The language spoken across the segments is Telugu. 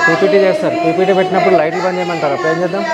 పీపీటీ చేస్తారు. పీపీటీ పెట్టినప్పుడు లైట్లు బంద్ చేయమంటారు. అప్పుడు ఏం చేద్దాం?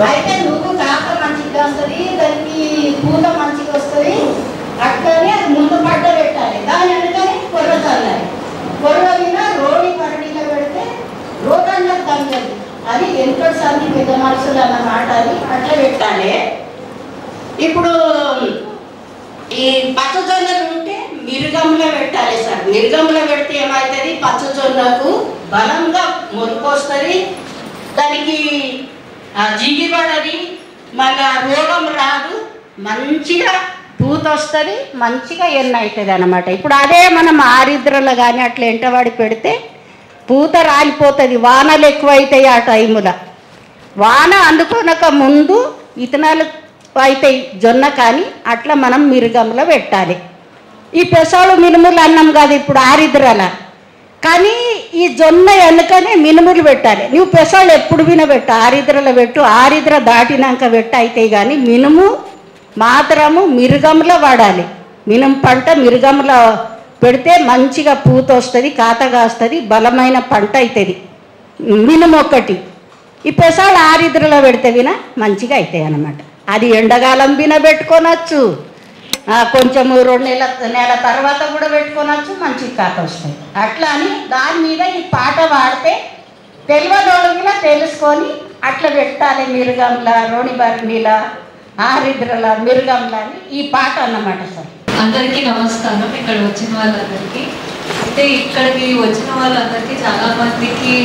అయితే నువ్వు కాక మంచిగా వస్తుంది, దానికి పూత మంచిగా వస్తుంది. అట్లనే అది ముందు పడ్డ పెట్టాలి. దాని వెనుకని కొర్ర చల్లాలి. కొర్ర మీద రోడి పరడిగా పెడితే రోగంగా తగ్గదు. అది వెనుకటి సంది పెద్ద మనుషులు అన్నమాట. అది అట్లా పెట్టాలి. ఇప్పుడు ఈ పచ్చజొన్నలు ఉంటే మిరుగంలో పెట్టాలి సార్. మిరుగంలో పెడితే ఏమవుతుంది, పచ్చజొన్నకు బలంగా మొలుపు వస్తుంది, దానికి జిగిపడది, మళ్ళా రోగం రాదు, మంచిగా పూత వస్తుంది, మంచిగా ఎన్న అవుతుంది అన్నమాట. ఇప్పుడు అదే మనం ఆరిద్రలో కానీ అట్లా ఎంటవాడి పెడితే పూత రాలిపోతుంది. వానలు ఎక్కువ అవుతాయి ఆ టైములో. వాన అందుకోనక ముందు ఇతనాలు అవుతాయి జొన్న, కానీ అట్లా మనం మిరుగంలో పెట్టాలి. ఈ పెసలు మినుములు అన్నం కాదు ఇప్పుడు ఆరిద్రల, కానీ ఈ జొన్న వెనుకనే మినుములు పెట్టాలి. నువ్వు పెసలు ఎప్పుడు వినబెట్టు, ఆరిద్రలో పెట్టు, ఆరిద్ర దాటినాక పెట్టు అవుతాయి. కానీ మినుము మాత్రము మిరుగంలో వాడాలి. మినుము పంట మిరుగంలో పెడితే మంచిగా పూత వస్తుంది, కాతగా వస్తుంది, బలమైన పంట అవుతుంది మినుము ఒకటి. ఈ పెసలు ఆరిద్రలో పెడితే విన మంచిగా అవుతాయి అన్నమాట. అది ఎండాకాలం వినబెట్టుకోనొచ్చు, కొంచెము 2 నెల తర్వాత కూడా పెట్టుకోనొచ్చు, మంచి కాత వస్తాయి. అట్లా అని దాని మీద ఈ పాట వాడితే తెలియదోడుగులా తెలుసుకొని అట్లా పెట్టాలి. మిరుగంలా, రోణి బర్మీలా, ఆరిద్రల, మిరుగంలా అని ఈ పాట అన్నమాట సార్. అందరికీ నమస్కారం. ఇక్కడ వచ్చిన వాళ్ళందరికీ, అంటే ఇక్కడికి వచ్చిన వాళ్ళందరికీ చాలా మందికి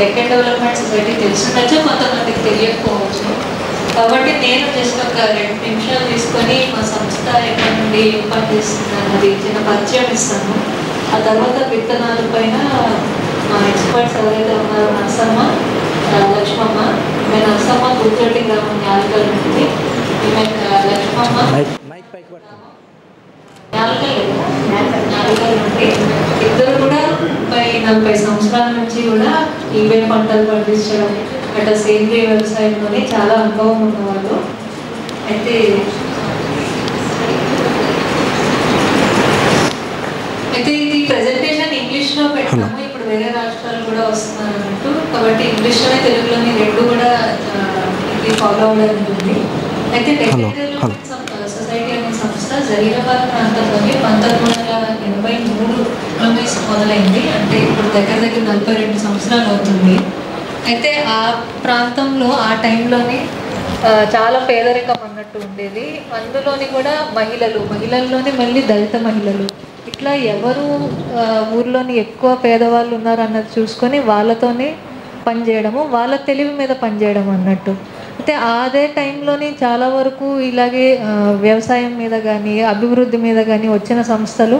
డెక్కన్ డెవలప్మెంట్ సొసైటీ తెలుసుండొచ్చు, కొంతమందికి తెలియకపోవచ్చు. కాబట్టి నేను జస్ట్ ఒక 2 నిమిషాలు తీసుకొని మా సంస్థ ఎక్కడి నుండి ఏం పనిచేస్తుంది అన్నది చిన్న పరిచయం ఇస్తాను. ఆ తర్వాత విత్తనాల పైన మా ఎక్స్పర్ట్స్ ఎవరైతే ఉన్నారో నర్సమ్మ, లక్ష్మమ్మ, ఈమె నర్సమ్మ గుర్తొట్టి గ్రామం యాలకల్ నుండి, ఈమె లక్ష్మమ్మ యాలకల్ నుండి. ఇద్దరు కూడా 30-40 సంవత్సరాల నుంచి కూడా ఈవె పంటలు పండించడం, అట్లా సేంద్రీయ వ్యవసాయంలోనే చాలా అనుభవం ఉన్నవాళ్ళు. అయితే ఇది ప్రెజెంటేషన్ ఇంగ్లీష్లో పెట్టాము. ఇప్పుడు వేరే రాష్ట్రాలు కూడా వస్తున్నారు అన్నట్టు, కాబట్టి ఇంగ్లీష్లోనే తెలుగులోని 2 కూడా ఇది ఫాలో అవ్వడం ఉంటుంది. అయితే డెక్కన్ సొసైటీ అనే సంస్థ జహీరాబాద్ ప్రాంతంలోని 1983లో మొదలైంది. అంటే ఇప్పుడు దగ్గర 42 సంవత్సరాలు అవుతుంది. అయితే ఆ ప్రాంతంలో ఆ టైంలోనే చాలా పేదరికం అన్నట్టు ఉండేది. అందులోని కూడా మహిళల్లోనే మళ్ళీ దళిత మహిళలు, ఇట్లా ఎవరు ఊర్లోని ఎక్కువ పేదవాళ్ళు ఉన్నారు అన్నది చూసుకొని వాళ్ళతోనే పనిచేయడము, వాళ్ళ తెలివి మీద పనిచేయడం అన్నట్టు. అయితే అదే టైంలోని చాలా వరకు ఇలాగే వ్యవసాయం మీద కానీ అభివృద్ధి మీద కానీ వచ్చిన సంస్థలు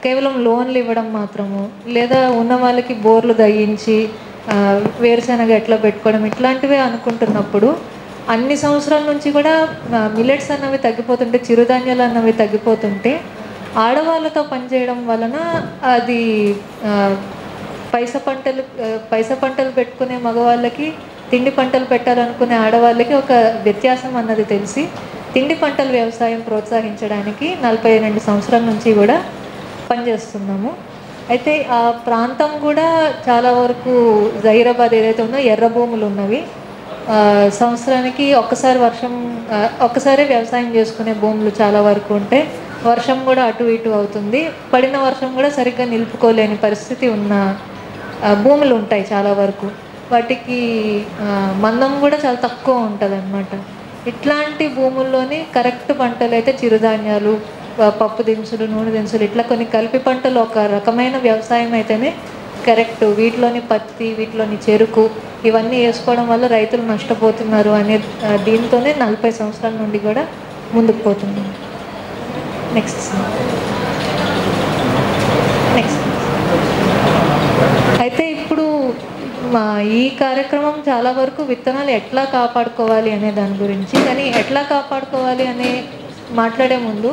కేవలం లోన్లు ఇవ్వడం మాత్రము, లేదా ఉన్న వాళ్ళకి బోర్లు దయించి వేరుశెనగ ఎట్లా పెట్టుకోవడం ఇట్లాంటివే అనుకుంటున్నప్పుడు అన్ని సంవత్సరాల నుంచి కూడా మిల్లెట్స్ అన్నవి తగ్గిపోతుంటే, చిరుధాన్యాలు అన్నవి తగ్గిపోతుంటే ఆడవాళ్ళతో పనిచేయడం వలన అది పైస పంటలు పెట్టుకునే మగవాళ్ళకి తిండి పంటలు పెట్టాలనుకునే ఆడవాళ్ళకి ఒక వ్యత్యాసం అన్నది తెలిసి తిండి పంటల వ్యవసాయం ప్రోత్సహించడానికి 42 సంవత్సరాల నుంచి కూడా పనిచేస్తున్నాము. అయితే ఆ ప్రాంతం కూడా చాలా వరకు జహీరాబాద్ ఏదైతే ఉందో ఎర్ర భూములు ఉన్నవి, సంవత్సరానికి ఒక్కసారి వ్యవసాయం చేసుకునే భూములు చాలా వరకు ఉంటే వర్షం కూడా అటు ఇటు అవుతుంది, పడిన వర్షం కూడా సరిగ్గా నిలుపుకోలేని పరిస్థితి ఉన్న భూములు ఉంటాయి చాలా వరకు. వాటికి మందం కూడా చాలా తక్కువ ఉంటుంది అన్నమాట. ఇట్లాంటి భూముల్లోని కరెక్ట్ పంటలు అయితే చిరుధాన్యాలు, పప్పు దినుసులు, నూనె దినుసులు ఇట్లా కొన్ని కలిపి పంటలు ఒక రకమైన వ్యవసాయం అయితేనే కరెక్ట్. వీటిలోని పత్తి, వీటిలోని చెరుకు ఇవన్నీ వేసుకోవడం వల్ల రైతులు నష్టపోతున్నారు అనే దీంతోనే 40 సంవత్సరాల నుండి కూడా ముందుకు పోతున్నాం. నెక్స్ట్ అయితే ఇప్పుడు ఈ కార్యక్రమం చాలా వరకు విత్తనాలు ఎట్లా కాపాడుకోవాలి అనే దాని గురించి, కానీ ఎట్లా కాపాడుకోవాలి అనే మాట్లాడే ముందు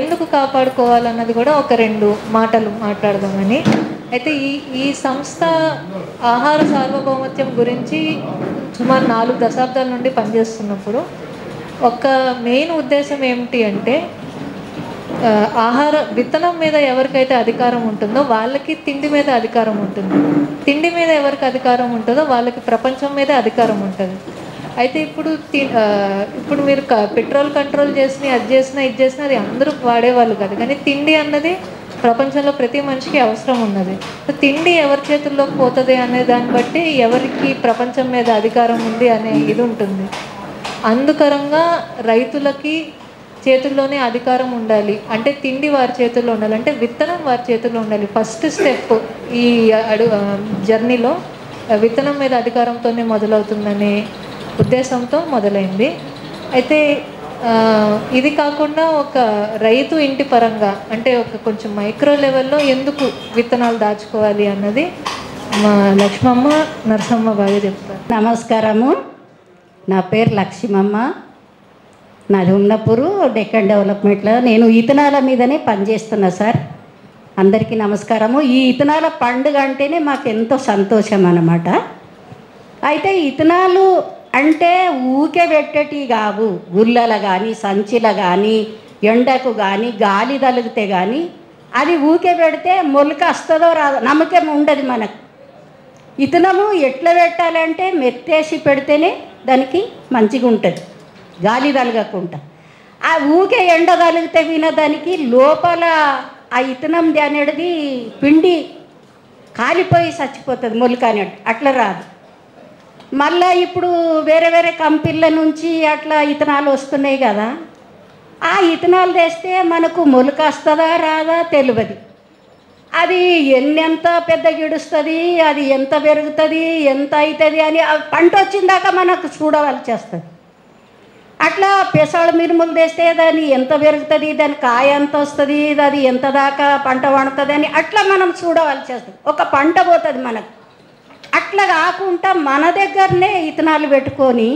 ఎందుకు కాపాడుకోవాలన్నది కూడా ఒక 2 మాటలు మాట్లాడదామని. అయితే ఈ సంస్థ ఆహార సార్వభౌమత్యం గురించి సుమారు 4 దశాబ్దాల నుండి పనిచేస్తున్నప్పుడు ఒక మెయిన్ ఉద్దేశం ఏమిటి అంటే విత్తనం మీద ఎవరికైతే అధికారం ఉంటుందో వాళ్ళకి తిండి మీద అధికారం ఉంటుంది. తిండి మీద ఎవరికి అధికారం ఉంటుందో వాళ్ళకి ప్రపంచం మీద అధికారం ఉంటుంది. అయితే ఇప్పుడు మీరు పెట్రోల్ కంట్రోల్ చేసిన అది చేసినా ఇది చేసినా అది అందరూ వాడేవాళ్ళు కాదు, కానీ తిండి అన్నది ప్రపంచంలో ప్రతి మనిషికి అవసరం ఉన్నది. తిండి ఎవరి చేతుల్లోకి పోతుంది అనే దాన్ని బట్టి ఎవరికి ప్రపంచం మీద అధికారం ఉంది అనే ఇది ఉంటుంది. అందుకరంగా రైతులకి చేతుల్లోనే అధికారం ఉండాలి అంటే తిండి వారి చేతుల్లో ఉండాలి, అంటే విత్తనం వారి చేతుల్లో ఉండాలి. ఫస్ట్ స్టెప్ ఈ జర్నీలో విత్తనం మీద అధికారంతోనే మొదలవుతుందనే ఉద్దేశంతో మొదలైంది. అయితే ఇది కాకుండా ఒక రైతు ఇంటి పరంగా అంటే ఒక కొంచెం మైక్రో లెవెల్లో ఎందుకు విత్తనాలు దాచుకోవాలి అన్నది మా లక్ష్మమ్మ నరసమ్మ బాగా చెప్తారు. నమస్కారము, నా పేరు లక్ష్మమ్మ, నాది ఉన్నపూరు డెక్కన్ డెవలప్మెంట్లో. నేను ఇథనాల మీదనే పనిచేస్తున్నా సార్. అందరికీ నమస్కారము. ఈ ఇథనాల పండుగ అంటేనే మాకు ఎంతో సంతోషం అన్నమాట. అయితే ఇథనాలు అంటే ఊకే పెట్టేటి కావు. గుళ్ళల కానీ సంచిల కానీ ఎండకు కానీ గాలి తలిగితే కానీ అది ఊకే పెడితే మొలక వస్తుందో రాదో నమ్మకం ఉండదు మనకు. ఇథనము ఎట్లా పెట్టాలంటే మెత్తేసి పెడితేనే దానికి మంచిగా ఉంటుంది, గాలి తలగకుండా. ఆ ఊకే ఎండ తలిగితే వినదానికి లోపల ఆ ఇథనంది అనేది పిండి కాలిపోయి చచ్చిపోతుంది, మొలక అనేది అట్లా రాదు. మళ్ళీ ఇప్పుడు వేరే వేరే కంపెనీల నుంచి అట్లా ఇథనాలు వస్తున్నాయి కదా, ఆ ఇథనాలు తెస్తే మనకు మొలక వస్తుందా రాదా తెలియదు. అది ఎంత పెద్ద గిడుస్తుంది, అది ఎంత పెరుగుతుంది, ఎంత అవుతుంది అని పంట వచ్చిందాక మనకు చూడవలసి వస్తుంది. అట్లా పెసలు మినుములు తెస్తే దాన్ని ఎంత పెరుగుతుంది, దాని కాయ ఎంత వస్తుంది, అది ఎంత దాకా పంట పండుతుంది అని అట్లా మనం చూడవలసి వస్తుంది. ఒక పంట పోతుంది మనకు. అట్లా కాకుండా మన దగ్గరనే ఇథనాలు పెట్టుకొని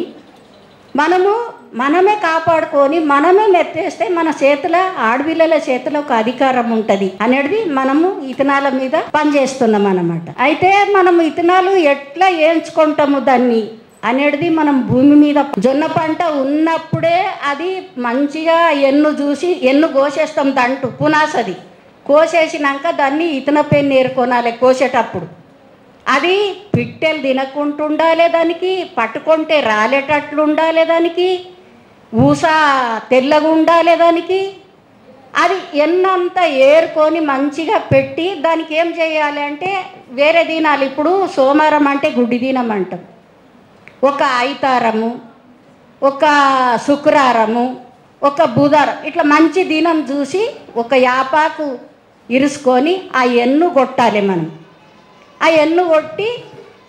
మనమే కాపాడుకొని మనమే మెత్తేస్తే మన చేతిలో ఆడపిల్లల చేతిలో ఒక అధికారం ఉంటుంది అనేది మనము ఇథనాల మీద పనిచేస్తున్నాం అన్నమాట. అయితే మనము ఇథనాలు ఎట్లా వేయించుకుంటాము దాన్ని అనేది మనం భూమి మీద జొన్న పంట ఉన్నప్పుడే అది మంచిగా ఎన్ను కోసేస్తాం. దంటు పునాసది కోసేసినాక దాన్ని ఇతన పెన్ను ఏరుకోనాలి. కోసేటప్పుడు అది పిట్టెలు తినకుంటుండాలి, దానికి పట్టుకుంటే రాలేటట్లు ఉండాలి, దానికి ఊస తెల్లగా ఉండాలి, దానికి అది ఎన్నంతా ఏరుకొని మంచిగా పెట్టి దానికి ఏం చేయాలి అంటే వేరే దినాలు. ఇప్పుడు సోమవారం అంటే గుడ్డి దినం అంటాం, ఒక ఐతారము, ఒక శుక్రవారము, ఒక బుధవారం ఇట్లా మంచి దినం చూసి ఒక యాపాకు ఇరుసుకొని ఆ ఎన్ను కొట్టాలి. మనం ఆ ఎన్ను కొట్టి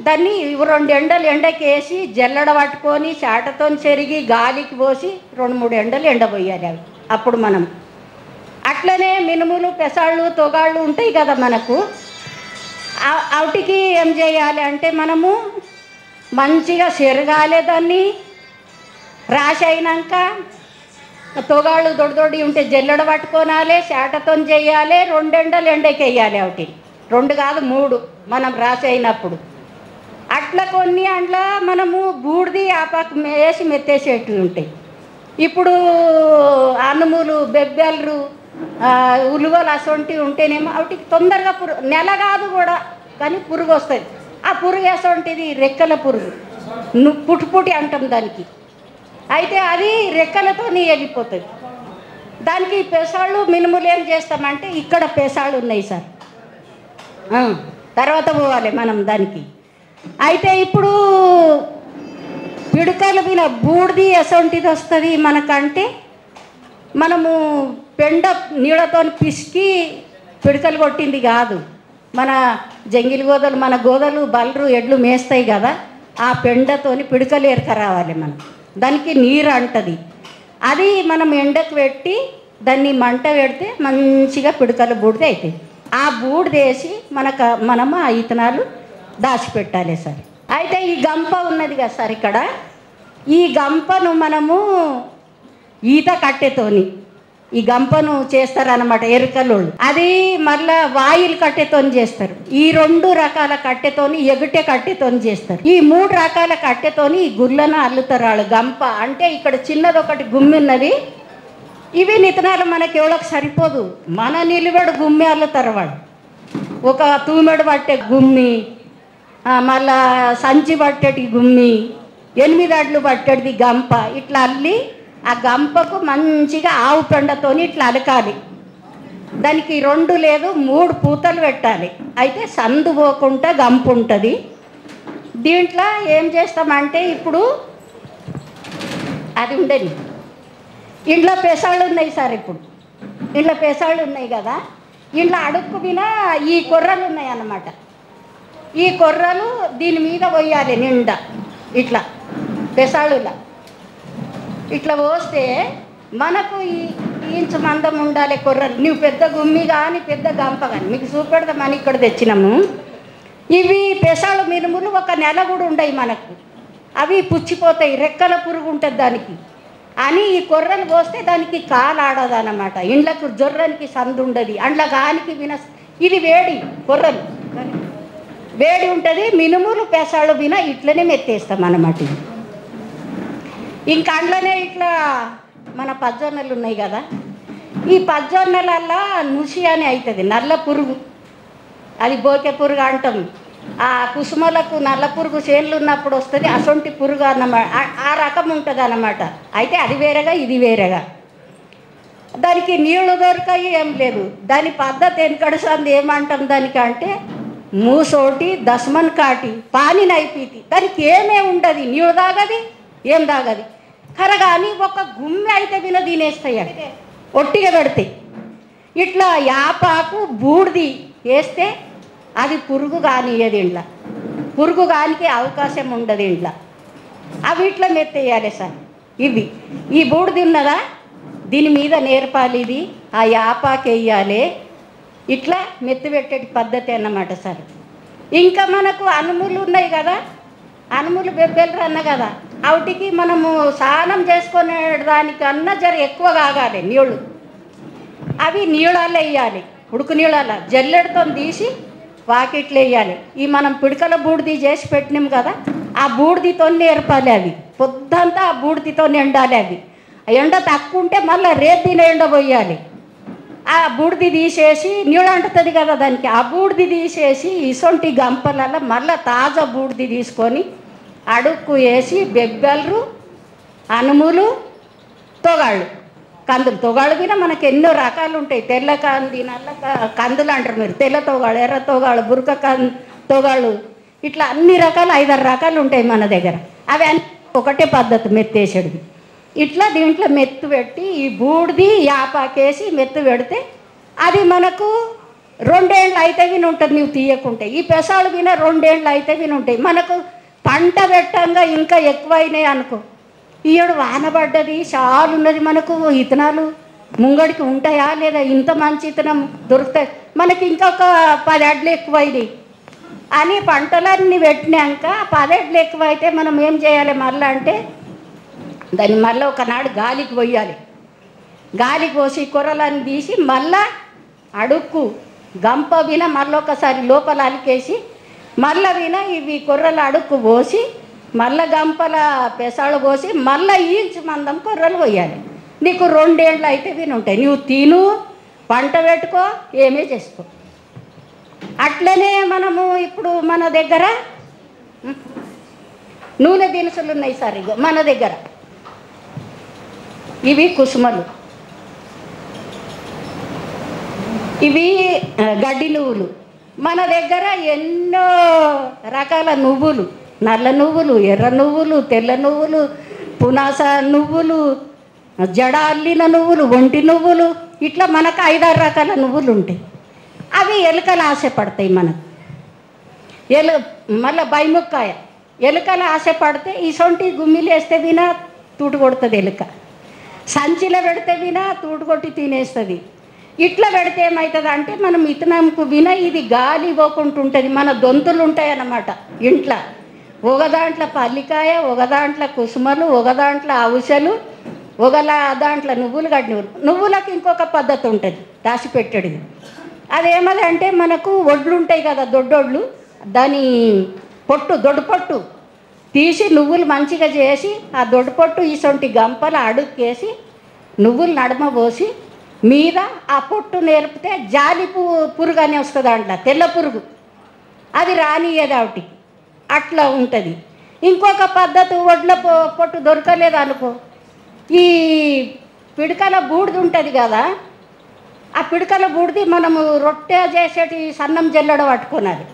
దాన్ని 2 ఎండలు ఎండకి వేసి జల్లడ పట్టుకొని చాటతో చెరిగి గాలికి పోసి 2-3 ఎండలు ఎండబోయాలి అవి. అప్పుడు మనం అట్లనే మినుములు పెసాళ్ళు తొగాళ్ళు ఉంటాయి కదా మనకు, వాటికి ఏం చేయాలి అంటే మనము మంచిగా చెరగాలి. దాన్ని రాసి అయినాక తొగాళ్ళు దొడ్డి ఉంటే జల్లెడ పట్టుకోనాలి, చాటతో చేయాలి. 2 ఎండలు ఎండకి వేయాలి. వాటిని 2 కాదు 3 మనం రాసి అయినప్పుడు. అట్లా కొన్ని అందులో మనము బూడిది ఆపాకు వేసి మెత్తేసేటివి ఉంటాయి. ఇప్పుడు అనుములు, బెబ్బెలు, ఉలువలు అసొంటివి ఉంటేనేమో వాటికి తొందరగా నెల కాదు కూడా కానీ పురుగు వస్తుంది. ఆ పురుగు అసొంటిది రెక్కల పురుగు, పుట్టుపుటి అంటాం దానికి. అయితే అది రెక్కలతో వెళ్ళిపోతుంది. దానికి పెసాళ్ళు మినుములు ఏం చేస్తామంటే ఇక్కడ పెసాళ్ళు ఉన్నాయి సార్, తర్వాత పోవాలి మనం దానికి. అయితే ఇప్పుడు పిడుకల మీద బూడిది ఎసొంటిది వస్తుంది మనకంటే మనము పెండ నీళ్ళతో పిసికి పిడకలు కొట్టింది కాదు. మన జంగిలి గోదలు, మన గోదలు బలరు ఎడ్లు మేస్తాయి కదా, ఆ పెండతోని పిడకలు ఎరక రావాలి మనం. దానికి నీరు అంటది. అది మనం ఎండకు పెట్టి దాన్ని మంట పెడితే మంచిగా పిడకలు బూడిద అవుతాయి. ఆ బూడిదేసి మనము ఆ ఇత్తనాలు దాచిపెట్టాలి సార్. అయితే ఈ గంప ఉన్నది కదా సార్, ఇక్కడ ఈ గంపను మనము ఈత కట్టెతోని ఈ గంపను చేస్తారన్నమాట ఎరుకలోళ్ళు. అది మళ్ళా వాయిల్ కట్టెతోని చేస్తారు. ఈ 2 రకాల కట్టెతోని, ఎగుటే కట్టెతోని చేస్తారు. ఈ 3 రకాల కట్టెతోని ఈ గుళ్ళను అల్లుతారు వాళ్ళు. గంప అంటే ఇక్కడ చిన్నది ఒకటి గుమ్మి ఉన్నది. ఇవి నితనాలు మనకి ఎవరికి సరిపోదు, మన నిలువడు గుమ్మి అల్లుతారు వాళ్ళు. ఒక తూమెడు పట్టే గుమ్మి, మళ్ళా సంచి పట్టేటి గుమ్మి, 8 అడ్లు పట్టేది గంప, ఇట్లా అల్లి ఆ గంపకు మంచిగా ఆవు పెండతోని ఇట్లా అలకాలి. దానికి 2 లేదు 3 పూతలు పెట్టాలి. అయితే సందు పోకుండా గంప ఉంటుంది. దీంట్లో ఏం చేస్తామంటే ఇప్పుడు అది ఉండేది, ఇంట్లో పెసాళ్ళు ఉన్నాయి సార్. ఇప్పుడు ఇంట్లో పెసాళ్ళు ఉన్నాయి కదా, ఇంట్లో అడుక్కు మీద ఈ కొర్రలు ఉన్నాయి అన్నమాట. ఈ కొర్రలు దీని మీద పోయాలి నిండా, ఇట్లా పెసాళ్ళులా ఇట్లా పోస్తే మనకు ఈ ఇంచు మందం ఉండాలి కొర్రలు. నువ్వు పెద్ద గుమ్మి కానీ పెద్ద గంప కానీ మీకు చూపెడదామని ఇక్కడ తెచ్చినాము. ఇవి పెసాళ్ళు మినుములు 1 నెల కూడా ఉండవు మనకు, అవి పుచ్చిపోతాయి, రెక్కల పురుగు ఉంటుంది దానికి అని ఈ కొర్రలు పోస్తే దానికి కాలు ఆడదు అన్నమాట. ఇండ్లకు జొర్రనికి సందు ఉండదు, అండ్ల గానికి ఇది వేడి, కొర్రలు వేడి ఉంటుంది. మినుములు పెసాళ్ళు విన ఇట్లనే మెత్తేస్తాం అన్నమాట. ఇంకా అందులోనే ఇట్లా మన పజ్జొన్నలు ఉన్నాయి కదా, ఈ పజ్జొన్నలల్లా నుసి అని అవుతుంది నల్ల పురుగు, అది బోకె పురుగు అంటాం. ఆ కుసుమలకు నల్ల పురుగు చేనులు ఉన్నప్పుడు వస్తుంది, అసొంటి పురుగు అన్నమాట. ఆ రకం ఉంటుంది అన్నమాట. అయితే అది వేరేగా ఇది వేరేగా. దానికి నీళ్లు దొరకాయి ఏం లేదు. దాని పద్ధతి వెనకడుసంది ఏమంటాం దానికి అంటే మూసోటి దస్మన్ కాటి పాని నైపీతి. దానికి ఏమే ఉండదు, నీళ్ళు తాగది ఏం తాగది కరగాని ఒక గుమ్మి అయితే విన తినేస్తాయి, ఒట్టిగా పెడతాయి. ఇట్లా యాపాకు బూడిది వేస్తే అది పురుగు కానియదు, ఇంట్లో పురుగు కానికి అవకాశం ఉండదు ఇంట్లో. అవి ఇట్లా మెత్తేయాలి సార్. ఇవి ఈ బూడిది ఉన్నదా దీని మీద నేర్పాలి, ఇది ఆ యాపాకు వేయాలి. ఇట్లా మెత్తి పెట్టే పద్ధతి అన్నమాట సార్. ఇంకా మనకు అనుములు ఉన్నాయి కదా, అనుములు బెబ్బెలు అన్న కదా, వాటికి మనము స్నానం చేసుకునే దానికన్నా జర ఎక్కువ కాగాలి నీళ్ళు. అవి నీళ్ళల్లో వేయాలి, ఉడుకు నీళ్ళల్లో జల్లెడతో తీసి వాకిట్లు వేయాలి. ఈ మనం పిడకల బూడిది చేసి పెట్టినాం కదా, ఆ బూడిదితో నేర్పాలి. అవి పొద్దంతా ఆ బూడిదితో ఎండాలి. అవి ఎండ తక్కువ ఉంటే మళ్ళీ రేతిన ఎండ పోయాలి. ఆ బూడిది తీసేసి నీళ్ళు అంటుతుంది కదా దానికి, ఆ బూడిది తీసేసి ఇసొంటి గంపలలో మళ్ళీ తాజా బూడిది తీసుకొని అడుక్కు వేసి బెబ్బెలు, అనుములు, తొగాళ్ళు, కందులు. తొగాళ్ళు కూడా మనకు ఎన్నో రకాలు ఉంటాయి. తెల్ల కంది, నల్ల కందులు అంటారు మీరు, తెల్ల తొగాళ్ళు, ఎర్ర తొగాళ్ళు, బురక తొగాళ్ళు, ఇట్లా అన్ని రకాలు 5-6 రకాలు ఉంటాయి మన దగ్గర. అవి అన్ని ఒకటే పద్ధతి మెత్తేసేది. ఇట్లా దీంట్లో మెత్తు పెట్టి ఈ బూడిది యాపాకేసి మెత్తు పెడితే అది మనకు 2 ఏళ్ళు అయితే విని ఉంటుంది. నువ్వు తీయకుంటే ఈ పెసాలు విన 2 ఏళ్ళు అయితే విని ఉంటాయి. మనకు పంట పెట్టంగా ఇంకా ఎక్కువైనాయి అనుకో, ఈడు వాన పడ్డది చాలా ఉన్నది, మనకు ఇత్తనాలు ముంగడికి ఉంటాయా లేదా, ఇంత మంచి ఇత్తనం దొరుకుతాయి మనకి, ఇంకొక 10 అడ్లు ఎక్కువైనాయి అని పంటలన్నీ పెట్టినాక 10 అడ్లు ఎక్కువైతే మనం ఏం చేయాలి మళ్ళీ అంటే దాన్ని మళ్ళీ ఒకనాడు గాలికి పోయాలి. గాలికి పోసి కూరలన్నీ తీసి మళ్ళా అడుక్కు గంప విన మళ్ళీ ఒకసారి లోపల అలికేసి మళ్ళీ విన ఇవి కొర్రలు అడుక్కు పోసి మళ్ళీ గంపల పెసాలు పోసి మళ్ళీ ఈల్చి మందం కొర్రలు పోయాలి. నీకు 2 ఏళ్ళు అయితే విని ఉంటాయి. నువ్వు తిను, పంట పెట్టుకో, ఏమీ చేసుకో. అట్లనే మనము ఇప్పుడు మన దగ్గర నూనె దినుసులు ఉన్నాయి సార్. ఇగో మన దగ్గర ఇవి కుసుమలు, ఇవి గడ్డి నువ్వులు. మన దగ్గర ఎన్నో రకాల నువ్వులు, నల్ల నువ్వులు, ఎర్ర నువ్వులు, తెల్ల నువ్వులు, పునాస నువ్వులు, జడ అల్లిన నువ్వులు, ఒంటి నువ్వులు, ఇట్లా మనకు 5-6 రకాల నువ్వులు ఉంటాయి. అవి ఎలుకలు ఆశపడతాయి మనకు. మళ్ళీ బైముక్కాయ ఎలుకలు ఆశపడితే ఇసొంటి గుమ్మిలు వేస్తే వినా తూటు కొడుతుంది ఎలుక. సంచిలో పెడితే వినా తూటు కొట్టి తినేస్తుంది. ఇట్లా పెడితే ఏమవుతుంది అంటే మనం ఇతనంకు వినా ఇది గాలి ఇవ్వకుంటుంటుంది. మన దొంతులు ఉంటాయి అన్నమాట ఇంట్లో. ఒక దాంట్లో పల్లికాయ, ఒక దాంట్లో కుసుమలు, ఒక దాంట్లో అవసలు, దాంట్లో నువ్వులు నువ్వులకు ఇంకొక పద్ధతి ఉంటుంది దాచిపెట్టేది. అదేమది అంటే మనకు ఒడ్లు ఉంటాయి కదా, దొడ్డొడ్లు, దాని దొడ్డు పొట్టు తీసి నువ్వులు మంచిగా చేసి ఆ దొడ్డు పొట్టు ఇసొంటి గంపలు అడుక్కేసి నువ్వులు నడమ పోసి మీద ఆ పొట్టు నేర్పితే జాలి పురుగు అని వస్తుంది దాంట్లో, తెల్ల పురుగు. అది రానియదు ఆవిటికి. అట్లా ఉంటుంది. ఇంకొక పద్ధతి ఒడ్ల పొట్టు దొరకలేదు అనుకో, ఈ పిడకల బూడిది ఉంటుంది కదా, ఆ పిడకల బూడిది మనము రొట్టె చేసేటి సన్నం జల్లడ పట్టుకున్నది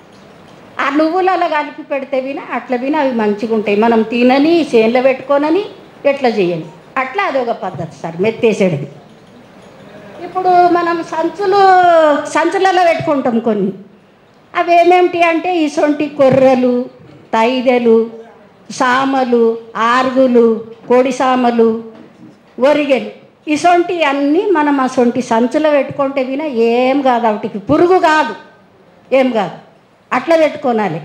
ఆ నువ్వులలో కలిపి పెడితే వినా అట్లా వినా అవి మంచిగా ఉంటాయి. మనం తినని చేనులో పెట్టుకోనని ఎట్లా చేయాలి. అట్లా అదొక పద్ధతి సార్ మెత్తేసేది. ఇప్పుడు మనం సంచులలో పెట్టుకుంటాం కొన్ని. అవి ఏమేమిటి అంటే ఇసొంటి కొర్రలు, తైదెలు, సామలు, ఆరుగులు, కోడి సామలు, ఒరిగెలు, ఇసొంటి అన్నీ మనం అసొంటి సంచులో పెట్టుకుంటే వినా ఏం కాదు, వాటికి పురుగు కాదు, ఏం కాదు. అట్లా పెట్టుకోనాలి.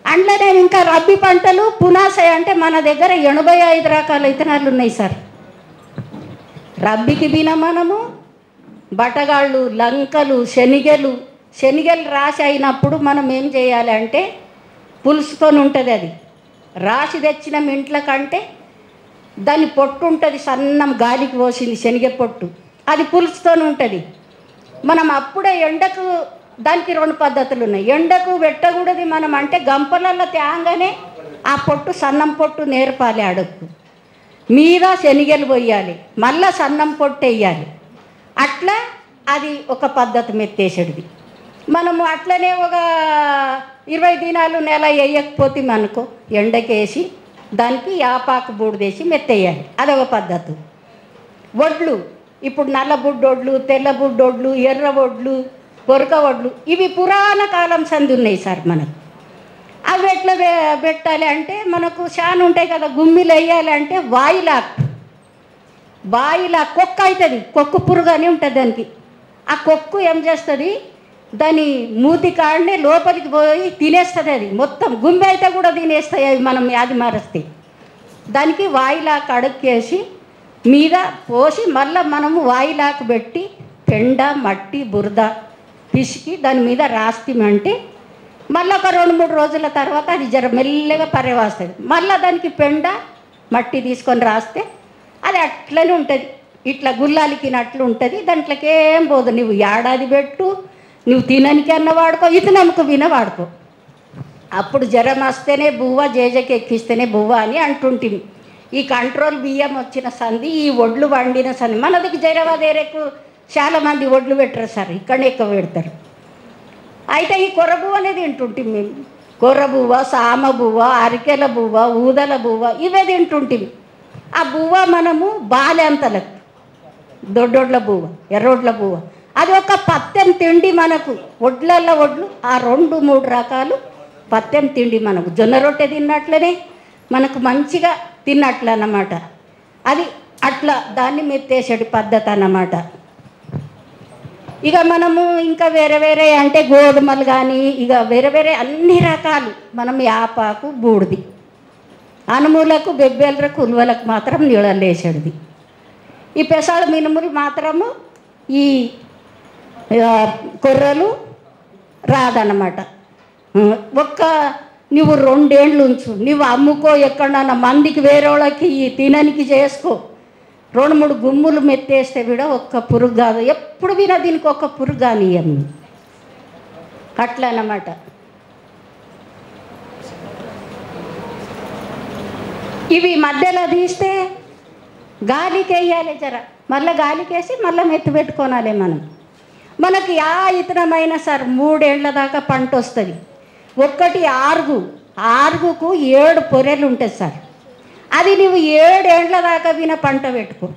అందులోనే ఇంకా రబ్బీ పంటలు పునాసయ అంటే మన దగ్గర 85 రకాల విత్తనాలు ఉన్నాయి సార్. రబ్బీకి వినా మనము బటగాళ్ళు, లంకలు, శనిగలు రాసి అయినప్పుడు మనం ఏం చేయాలి అంటే పులుసుకొని ఉంటుంది. అది రాసి తెచ్చిన ఇంట్ల కంటే దాని పొట్టు ఉంటుంది, సన్నం గాలికి పోసింది శనగ పొట్టు, అది పులుసుకొని ఉంటుంది. మనం అప్పుడే ఎండకు దానికి 2 పద్ధతులు ఉన్నాయి. ఎండకు పెట్టకూడదు మనం అంటే గంపలలో తేంగానే ఆ పొట్టు సన్నం పొట్టు నేర్పాలి, అడుక్కు మీద శనగలు పోయాలి, మళ్ళీ సన్నం పొట్టు వేయాలి. అట్లా అది ఒక పద్ధతి మెత్తేసేది. మనము అట్లనే ఒక 20 దినాలు నెల వేయకపోతే మనకు ఎండకేసి దానికి యాపాకు బూడిదేసి మెత్తేయాలి, అదొక పద్ధతి. వడ్లు ఇప్పుడు నల్ల బుడ్డొడ్లు, తెల్ల బుడ్డొడ్లు, ఎర్ర వడ్లు, కొరక వడ్లు, ఇవి పురాణ కాలం సంది ఉన్నాయి సార్ మనకు. అవి ఎట్లా పెట్టాలి అంటే మనకు చాలా ఉంటాయి కదా, గుమ్మిలు వేయాలి అంటే వాయిలా కొక్కు అవుతుంది, కొక్కు పురుగు అని ఉంటుంది దానికి. ఆ కొక్కు ఏం చేస్తుంది, దాని మూతి కాడనే లోపలికి పోయి తినేస్తుంది. అది మొత్తం గుమ్మి అయితే కూడా తినేస్తాయి అవి, మనం వ్యాధి మారుస్తాయి. దానికి వాయిలాకు అడుక్కేసి మీద పోసి మళ్ళీ మనము వాయిలాకు పెట్టి పెండ, మట్టి, బురద పిసికి దాని మీద రాస్తామంటే మళ్ళీ ఒక 2-3 రోజుల తర్వాత అది జర మెల్లగా పర్యవస్తుంది. మళ్ళీ దానికి పెండ, మట్టి తీసుకొని రాస్తే అది అట్లనే ఉంటుంది, ఇట్లా గుల్లాలికినట్లు ఉంటుంది. దాంట్లోకి ఏం పోదు. నువ్వు ఏడాది పెట్టు, నువ్వు తిననికి అన్న వాడుకో, ఇతనమ్మకు విన వాడుకో. అప్పుడు జ్వరం వస్తేనే బువ్వ, జేజకి ఎక్కిస్తేనే బువ్వ అని అంటుంటుంది. ఈ కంట్రోల్ బియ్యం వచ్చిన సంది, ఈ ఒడ్లు వండిన సంది, మనదికి జరవాదేరకు చాలామంది ఒడ్లు పెట్టరు సార్, ఇక్కడనే ఎక్కువ పెడతారు. అయితే ఈ కొర్రబువ్వ అనేది తింటుంటాం మేము. కొర్రబువ్వ, సామ బువ్వ, అరికెల బువ్వ, ఊదల బువ్వ, ఇవే తింటుంటాం. ఆ బువ్వ మనము బాలెంతలకు దొడ్డొడ్ల బువ్వ, ఎర్రొడ్ల బువ్వ, అది ఒక పత్తెం తిండి మనకు. ఒడ్లల్లో ఒడ్లు ఆ 2-3 రకాలు పత్తెం తిండి మనకు. జొన్న రొట్టె తిన్నట్లనే మనకు మంచిగా తిన్నట్లు అన్నమాట. అది అట్లా దాన్ని మెత్తేసేటి పద్ధతి అన్నమాట. ఇక మనము ఇంకా వేరే అంటే గోధుమలు కానీ ఇక వేరే అన్ని రకాలు మనం యాపాకు, బూడిది, అనుములకు, బెబ్బెలకు, ఉలువలకు మాత్రం నీళ్ళల్లో వేసేది. ఈ పెసాలు మినుములు మాత్రము ఈ కొర్రలు రాదన్నమాట. నువ్వు 2 ఏళ్ళు ఉంచు, నువ్వు అమ్ముకో, ఎక్కడన్నా మందికి వేరే వాళ్ళకి తిననికి చేసుకో. 2-3 గుమ్ములు మెత్తేస్తే కూడా ఒక్క పురుగు కాదు, ఎప్పుడు వినా దీనికి ఒక్క పురుగు కానీ అట్లా అన్నమాట. ఇవి మధ్యలో తీస్తే గాలికి వేయాలి జర, మళ్ళీ గాలికి వేసి మళ్ళీ మెత్తి పెట్టుకోనాలి మనం. మనకి ఇతనమైన సార్ 3 ఏళ్ల దాకా పంట వస్తుంది. ఒక్కటి ఆరుగుకు 7 పొరెలు ఉంటుంది సార్. అది నువ్వు 7 ఏళ్ల దాకా విన పంట పెట్టుకో.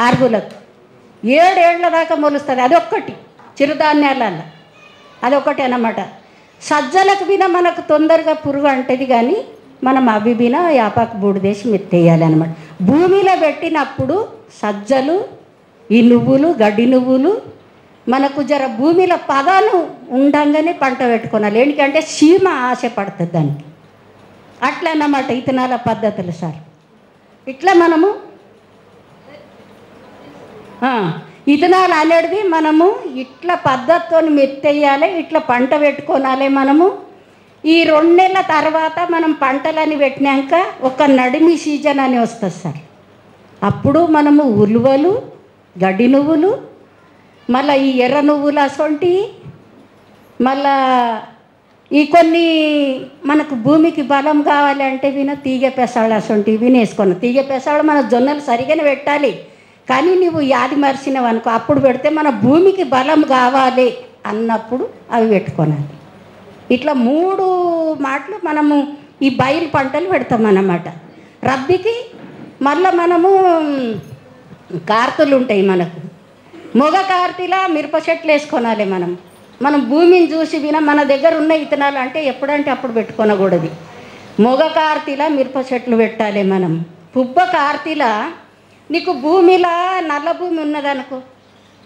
ఆరుగులకు 7 ఏళ్ల దాకా మొలుస్తుంది. అదొక్కటి చిరుధాన్యాలలో అదొకటి అన్నమాట. సజ్జలకు బిన మనకు తొందరగా పురుగు అంటది, కానీ మనం అవి బిన యాపాకు బూడిదేసి మెత్తేయాలి అనమాట. భూమిలో పెట్టినప్పుడు సజ్జలు, ఈ నువ్వులు, గడ్డి నువ్వులు మనకు జర భూమిలో పదాలు ఉండంగానే పంట పెట్టుకోవాలి. ఎందుకంటే చీమ ఆశపడుతుంది దానికి. అట్లా అన్నమాట ఇత్తనాల పద్ధతులు సార్. ఇట్లా మనము ఇత్తనాలు అనేది మనము ఇట్లా పద్ధతితో మెత్తేయాలి, ఇట్లా పంట పెట్టుకోవాలి. మనము ఈ 2 నెలల తర్వాత మనం పంటలని పెట్టినాక ఒక నడిమి సీజన్ అని వస్తుంది సార్. అప్పుడు మనము ఉలువలు, గడ్డి నువ్వులు, మళ్ళీ ఈ ఎర్ర నువ్వులు అసొంటి, మళ్ళా ఈ కొన్ని మనకు భూమికి బలం కావాలి అంటే తీగ పెసాడు అసొంటివి వేసుకున్నాం. తీగ పెసాడు మన జొన్నలు సరిగానే పెట్టాలి, కానీ నువ్వు యాది మరిచినవు అనుకో అప్పుడు పెడితే మన భూమికి బలం కావాలి అన్నప్పుడు అవి పెట్టుకోవాలి. ఇట్లా 3 మాటలు మనము ఈ బయలు పంటలు పెడతామన్నమాట. రబ్బీకి మళ్ళీ మనము కార్తెలు ఉంటాయి మనకు. మొగ కార్తీలా మిరప చెట్లు వేసుకోవాలి. మనం భూమిని చూసి విన మన దగ్గర ఉన్న ఇత్తనాలు అంటే ఎప్పుడంటే అప్పుడు పెట్టుకోనకూడదు. మొగ కార్తీలా మిరప చెట్లు పెట్టాలి. మనం పుబ్బ కార్తీలా నీకు భూమిలా నల్ల భూమి ఉన్నదనుకో,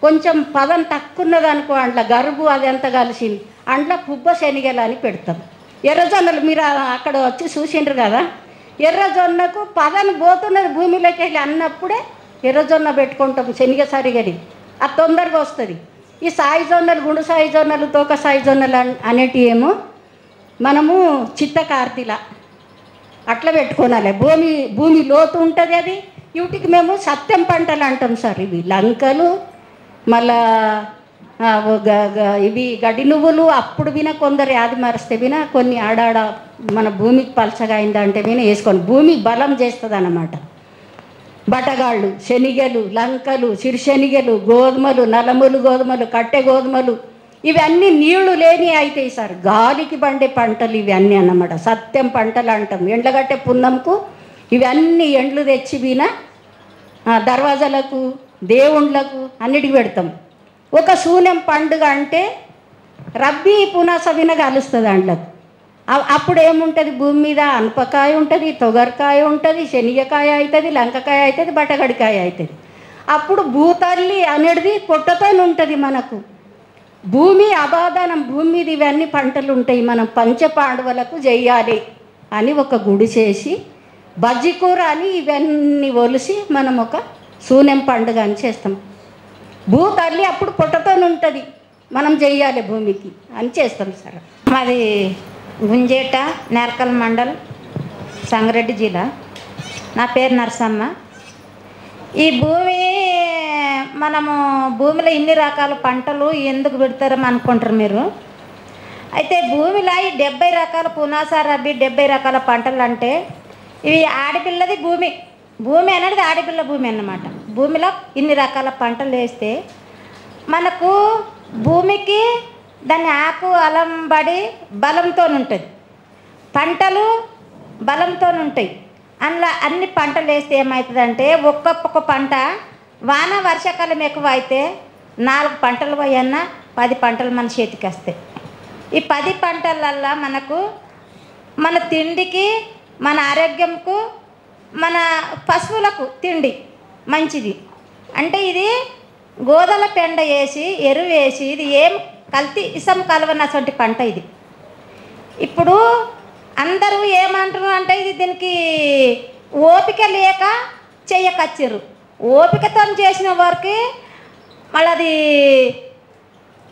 కొంచెం పదం తక్కువ ఉన్నదనుకో, అంట్లో గరుగు అది ఎంత కలిసింది అంట్లో పుబ్బ శనిగలు అని పెడతాం. ఎర్రజొన్నలు మీరు అక్కడ వచ్చి చూసిండ్రు కదా, ఎర్రజొన్నకు పదను పోతున్నది భూమిలోకి వెళ్ళి అన్నప్పుడే ఎర్రజొన్న పెట్టుకుంటాం. శనిగ సరిగది అది తొందరగా వస్తుంది. ఈ సాయి జొన్నలు, గుండు సాయి జొన్నలు, తోక సాయి జొన్నలు అనేటివి ఏమో మనము చిత్త కార్తీల అట్లా పెట్టుకోవాలి. భూమి లోతు ఉంటుంది. అది వీటికి మేము సత్యం పంటలు అంటాం సార్. ఇవి లంకలు, మళ్ళా ఇవి గడ్డి నువ్వులు. అప్పుడు విన కొందరు యాది మరిస్తే విన కొన్ని ఆడాడ మన భూమికి పలచగా అయిందంటే విన వేసుకొని భూమి బలం చేస్తుంది అన్నమాట. బటగాళ్ళు, శనిగలు, లంకలు, చిరుశనిగలు, గోధుమలు, నలములు గోధుమలు, కట్టె గోధుమలు, ఇవన్నీ నీళ్లు లేని అవుతాయి సార్. గాలికి పండే పంటలు ఇవన్నీ అన్నమాట. సత్యం పంటలు అంటాం. ఎండగట్టే పున్నంకు ఇవన్నీ ఎండ్లు తెచ్చి విన దర్వాజాలకు, దేవుళ్ళకు అన్నిటికి పెడతాం. ఒక శూన్యం పండుగ అంటే రబ్బీ పునాస విన కలుస్తుంది అండ్లకు. అప్పుడు ఏముంటుంది భూమి మీద? అనపకాయ ఉంటుంది, తొగరకాయ ఉంటుంది, శనగకాయ అవుతుంది, లంకకాయ అవుతుంది, బట్టగడికాయ అవుతుంది. అప్పుడు భూతల్లి అనేది పొట్టతో ఉంటుంది మనకు. భూమి అబాదానం, భూమి మీద ఇవన్నీ పంటలు ఉంటాయి. మనం పంచపాండవులకు చెయ్యాలి అని ఒక గుడి చేసి బజ్జికూర అని ఇవన్నీ ఒలిసి మనం ఒక శూన్యం పండుగ అని చేస్తాం. భూతల్లి అప్పుడు పొట్టతో ఉంటుంది, మనం చెయ్యాలి భూమికి అని చేస్తాం సార్. మాది గుంజేట, నేర్కల్ మండల్, సంగారెడ్డి జిల్లా. నా పేరు నరసమ్మ. ఈ మనము భూమిలో ఇన్ని రకాల పంటలు ఎందుకు పెడతారని అనుకుంటారు మీరు. అయితే భూమిలో ఈ 70 రకాల పునాస, రబ్బీ 70 రకాల పంటలు అంటే ఇవి ఆడపిల్లది భూమి. భూమి అనేది ఆడపిల్ల భూమి అన్నమాట. భూమిలో ఇన్ని రకాల పంటలు వేస్తే మనకు భూమికి దాని ఆకు అలంబడి బలంతో ఉంటుంది, పంటలు బలంతో ఉంటాయి. అందులో అన్ని పంటలు వేస్తే ఏమవుతుందంటే ఒక్కొక్క పంట వాన వర్షాకాలం ఎక్కువ అయితే 4 పంటలు పోయన్నా 10 పంటలు మన చేతికి వస్తాయి. ఈ 10 పంటలల్లో మనకు మన తిండికి, మన ఆరోగ్యంకు, మన పశువులకు తిండి మంచిది. అంటే ఇది గోదల పెండ వేసి ఎరువు వేసి ఇది ఏం కల్తీ ఇసం కలవనటువంటి పంట ఇది. ఇప్పుడు అందరూ ఏమంటారు అంటే ఇది దీనికి ఓపిక లేక చెయ్యకచ్చారు. ఓపికతో చేసిన వారికి వాళ్ళది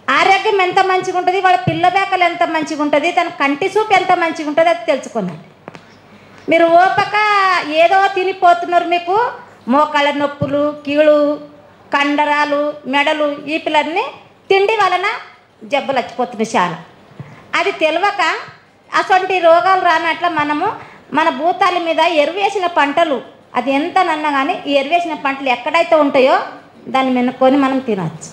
ఆరోగ్యం ఎంత మంచిగా ఉంటుంది, వాళ్ళ పిల్ల బేకలు ఎంత మంచిగా ఉంటుంది, తన కంటి చూపు ఎంత మంచిగా ఉంటుంది అది తెలుసుకున్నాను. మీరు ఓపిక ఏదో తినిపోతున్నారు. మీకు మోకాళ్ళ నొప్పులు, కీళ్ళు, కండరాలు, మెడలు, ఈ పిల్లల్ని తిండి వలన జబ్బులు వచ్చిపోతున్నాయి చాలా. అది తెలియక అటువంటి రోగాలు రానట్ల మనము మన భూతాల మీద ఎరువేసిన పంటలు అది ఎంతనన్నా కానీ ఈ ఎరువేసిన పంటలు ఎక్కడైతే ఉంటాయో దాన్ని మిన్నుకొని మనం తినచ్చు.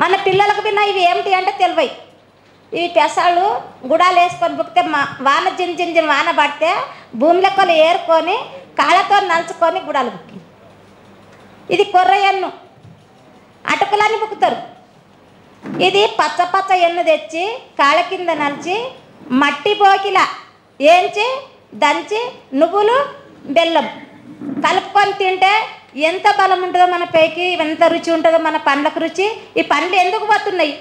మన పిల్లలకు తిన్న ఇవి ఏమిటి అంటే తెలివై. ఇవి పెసాలు గుడాలు వేసుకొని బుక్కితే వాన జిన్ వాన పడితే భూమిలోకి ఏరుకొని కాళ్ళతో నలుచుకొని గుడాలు బుక్కి. ఇది కొర్రయన్ను అటుకులని బుక్కుతారు. ఇది పచ్చ పచ్చ ఎన్ను తెచ్చి కాళ్ళ కింద నలిచి మట్టి పోకిల ఏంచి దంచి నువ్వులు బెల్లం కలుపుకొని తింటే ఎంత బలం ఉంటుందో మన పైకి, ఎంత రుచి ఉంటుందో మన పండ్లకు రుచి. ఈ పండ్లు ఎందుకు పోతున్నాయి?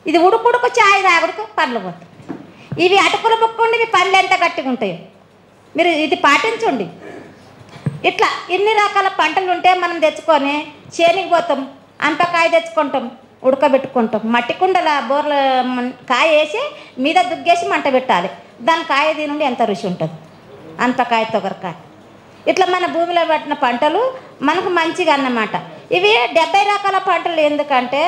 ఇది ఉడుకుడుకు చాయ్ తాగుడుకు పండ్లు పోతాయి. ఇవి అటుకులు బుక్కుండి ఇవి పండ్లు ఎంత గట్టిగా ఉంటాయో మీరు ఇది పాటించండి. ఇట్లా ఇన్ని రకాల పంటలు ఉంటే మనం తెచ్చుకొని చేనికి పోతాం, అంపకాయ తెచ్చుకుంటాం, ఉడకబెట్టుకుంటాం. మట్టి కుండల బోర్ల కాయ వేసి మీద దుగ్గేసి మంట పెట్టాలి. దాని కాయ తినుండి ఎంత రుచి ఉంటుంది, అంపకాయ తొగరకాయ. ఇట్లా మన భూమిలో పెట్టిన పంటలు మనకు మంచిగా అన్నమాట. ఇవి 70 రకాల పంటలు. ఎందుకంటే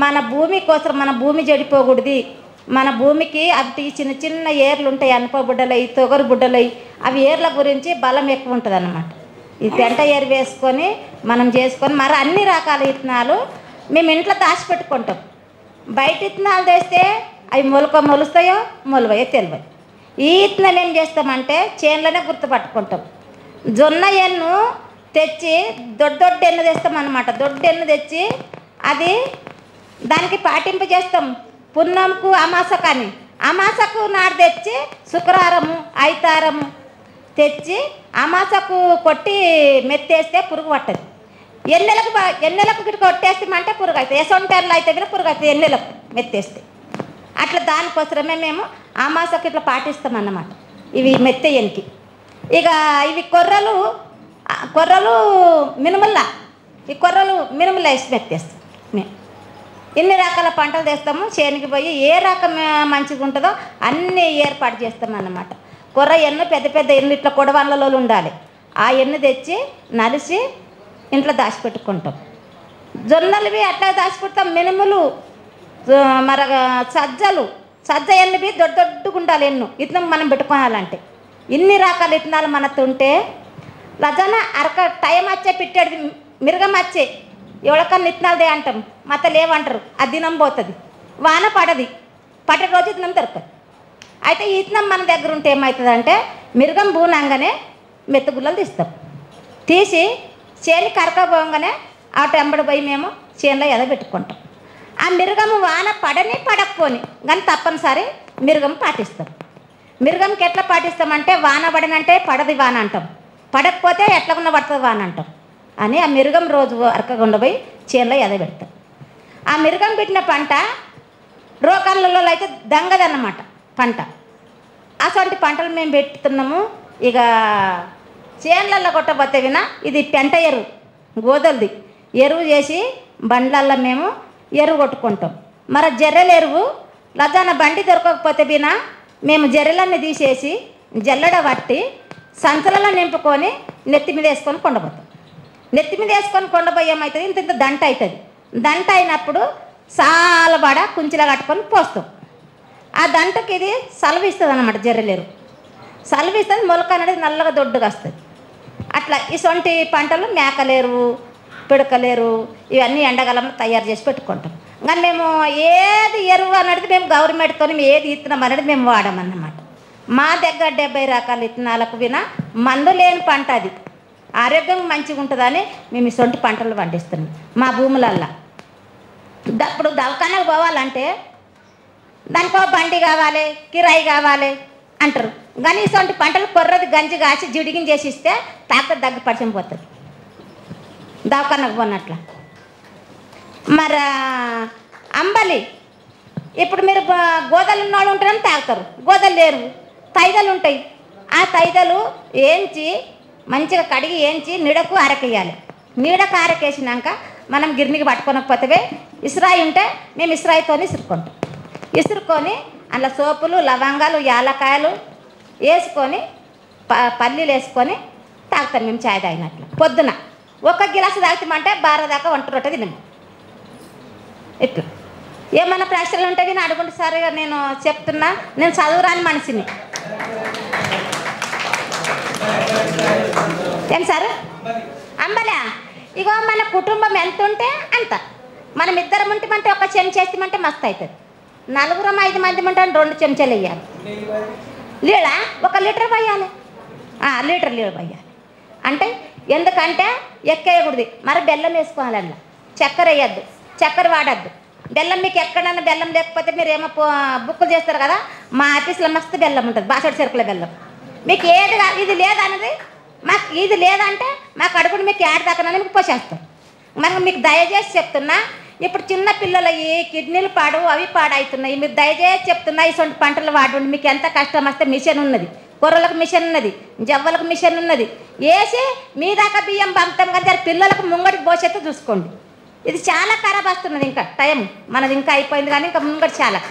మన భూమి కోసం, మన భూమి చెడిపోకూడదు. మన భూమికి అవి చిన్న చిన్న ఏర్లు ఉంటాయి, అనప బుడ్డలై తొగరు బుడ్డలై, అవి ఏర్ల గురించి బలం ఎక్కువ ఉంటుంది అన్నమాట. ఈ పెంట ఏరు వేసుకొని మనం చేసుకొని మరి అన్ని రకాల విత్తనాలు మేము ఇంట్లో దాచిపెట్టుకుంటాం. బయట విత్తనాలు తెస్తే అవి మొలుస్తాయో మొలవయో తెలియదు. ఈ విత్తనాలు ఏం చేస్తామంటే చేనులోనే గుర్తుపట్టుకుంటాం. జొన్న ఎన్ను తెచ్చి దొడ్డు ఎన్ను తెస్తామన్నమాట. దొడ్డు ఎన్ను తెచ్చి అది దానికి పాటింపు చేస్తాం. పున్నంకు అమాస కానీ అమాసకు నాడు తెచ్చి శుక్రవారము ఐతారము తెచ్చి అమాసకు కొట్టి మెత్తేస్తే పురుగు పట్టదు. ఎన్నెలకు గిట్ట కొట్టేస్తామంటే పురుగు అవుతుంది. ఎసొంటర్లు అయితే కూడా పురుగు అవుతుంది ఎన్నెలకు మెత్తేస్తే. అట్లా దానికోసమే మేము అమాసకు ఇట్లా పాటిస్తామన్నమాట. ఇవి మెత్తయ్యనికి. ఇక ఇవి కొర్రలు మినుముల్లా, ఈ కొర్రలు మినుముల వేసి మెత్తేస్తాం. మేము ఇన్ని రకాల పంటలు తెస్తాము. చేనికి పోయి ఏ రకం మంచిగా ఉంటుందో అన్నీ ఏర్పాటు చేస్తామన్నమాట. కొర్ర ఎన్ను పెద్ద పెద్ద ఎన్ను ఇట్లా కొడవళ్ళలో ఉండాలి. ఆ ఎన్ను తెచ్చి నలిసి ఇంట్లో దాచిపెట్టుకుంటాం. జొన్నలువి అట్లా దాచిపెడతాం. మినుములు మర సజ్జ ఎన్నువి దొడ్డుగా ఉండాలి. ఎన్ను ఇట్లా మనం పెట్టుకోవాలంటే ఇన్ని రకాల విత్తనాలు మనతో ఉంటే లజన అరక టైం వచ్చే పెట్టాడు మిరగం వచ్చే ఎవరికన్నా విత్తనాలదే అంటాం, మత లేవంటారు. ఆ దినం పోతుంది, వాన పడే రోజు విత్తనం దొరకదు. అయితే ఈ విత్తనం మన దగ్గర ఉంటే ఏమవుతుందంటే మిరగం బూనంగానే మెత్తగుల్లలు తీస్తాం. తీసి చేని కరకపోగానే ఆ టెంబడి పోయి మేము చేనులో ఎదబెట్టుకుంటాం. ఆ మిరగము వాన పడకపోని కానీ తప్పనిసరి మిరగం పాటిస్తాం. మిరగంకి ఎట్లా పాటిస్తామంటే వాన పడినంటే పడది వాన అంటాం, పడకపోతే ఎట్లా ఉన్న పడుతుంది వాన అంటాం అని ఆ మిరగం రోజు అరకకుండా పోయి చేనులో ఎదబెడతాం. ఆ మిరగం పెట్టిన పంట రోకాలలో అయితే దంగదన్నమాట పంట. అటువంటి పంటలు మేము పెట్టుతున్నాము. ఇక చేనులలో కొట్టబోతే వినా ఇది పెంట ఎరువు గోదలది ఎరువు చేసి బండ్లల్లో మేము ఎరువు కొట్టుకుంటాం. మరి జర్రెల ఎరువు లజాన బండి దొరకకపోతే వినా మేము జర్రెలన్నీ తీసేసి జల్లెడ పట్టి సంచులలో నింపుకొని నెత్తి మీద వేసుకొని కొండపోతాం. నెత్తి మీద వేసుకొని కొండపోయేమవుతుంది, ఇంత ఇంత దంట అవుతుంది. దంట అయినప్పుడు సాలబడ కుంచిలా కట్టుకొని పోస్తాం. ఆ దంటకి ఇది సలవిస్తుంది అన్నమాట. జర్రెలేరు సలవిస్తుంది, మొలక అనేది నల్లగా దొడ్డుగా వస్తుంది. అట్లా ఇటువంటి పంటలు మేకలేరు, పిడకలేరు ఇవన్నీ ఎండాకాలంలో తయారు చేసి పెట్టుకుంటాం. కానీ మేము ఏది ఎరువు అనేది మేము గవర్నమెంట్తో ఏది విత్తనం అనేది మేము వాడమన్నమాట. మా దగ్గర 70 రకాల విత్తనాలకు వినా మందు లేని పంట అది ఆరోగ్యం మంచిగా ఉంటుందని మేము ఇటువంటి పంటలు పండిస్తున్నాం మా భూములల్లో. ఇప్పుడు దవాఖానకు పోవాలంటే దానికో బండి కావాలి, కిరాయి కావాలి అంటారు. కానీ ఇటువంటి పంటలు కొర్రది గంజి కాసి జిడిగిని చేసి ఇస్తే తాకత దగ్గర పరిచయం పోతుంది దవాఖానకు పోనట్ల. మరి అంబలి ఇప్పుడు మీరు గోదలు ఉన్నవాళ్ళు ఉంటారని తాగుతారు, గోదలు లేరు, తైదలు ఉంటాయి. ఆ తైదలు ఏంచి మంచిగా కడిగి ఏంచి నీడకు ఆరకేయాలి. నీడకు ఆరకేసినాక మనం గిర్నికి పట్టుకోనకపోతే ఇసురాయి ఉంటే మేము ఇసురాయితో ఇసురుకుంటాం. ఇసురుకొని అందులో సోపులు లవంగాలు యాలకాయలు వేసుకొని పల్లీలు వేసుకొని తాగుతాం మేము చాయ్ తాగినట్లు. పొద్దున 1 గిలాసు తాగుతామంటే 12 దాకా వంట రొట్టె తినము. ఇట్లా ఏమన్నా ప్రశ్నలు ఉంటే నేను అడుగుంటే సార్ నేను చెప్తున్నా, నేను చదువురాని మనిషిని. ఏం సార్ అంబలా? ఇగో మన కుటుంబం ఎంత ఉంటే అంత. మనం ఇద్దరం ఉంటమంటే 1 చెంచా వేస్తామంటే మస్తు అవుతుంది. 4 5 మంది ఉంటే 2 చెంచాలు వేయాలి. నీళ్ళ 1 లీటర్ పోయాలి, లీటర్ నీళ్ళు పోయాలి. అంటే ఎందుకంటే ఎక్కేయకూడదు. మరి బెల్లం వేసుకోవాలి, అందులో చక్కెర వేయద్దు. చక్కెర వాడద్దు. బెల్లం మీకు ఎక్కడన్నా బెల్లం లేకపోతే మీరు ఏమో బుక్కులు చేస్తారు కదా, మా ఆఫీస్లో మస్తు బెల్లం ఉంటుంది, బాసడి చెరుకుల బెల్లం. మీకు ఏది ఇది లేదన్నది మాకు ఇది లేదంటే మాకు అడుగుడు మీకు ఏడు దాకానని మీకు పోసేస్తాం. మనం మీకు దయచేసి చెప్తున్నా, ఇప్పుడు చిన్న పిల్లలు ఈ కిడ్నీలు అవి పాడవుతున్నాయి. మీరు దయచేసి చెప్తున్నా ఇటువంటి పంటలు వాడండి. మీకు ఎంత కష్టం వస్తే మిషన్ ఉన్నది, కూరలకు మిషన్ ఉన్నది, జవ్వలకు మిషన్ ఉన్నది, వేసి మీ దాకా బియ్యం పంపుతాం కానీ పిల్లలకు ముంగడికి భవిష్యత్తు చూసుకోండి. ఇది చాలా ఖరాబ్ వస్తున్నది, ఇంకా టైం మనది ఇంకా అయిపోయింది కానీ ఇంకా ముంగడి చాలా.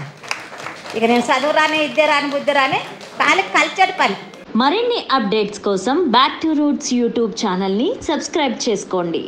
ఇక నేను చదువు రాని ఇద్దే రాని బుద్ధి రాని ఖాళీ కల్చర్ పని. మరిన్ని అప్డేట్స్ కోసం బ్యాక్ టు రూట్స్ యూట్యూబ్ ఛానల్ని సబ్స్క్రైబ్ చేసుకోండి.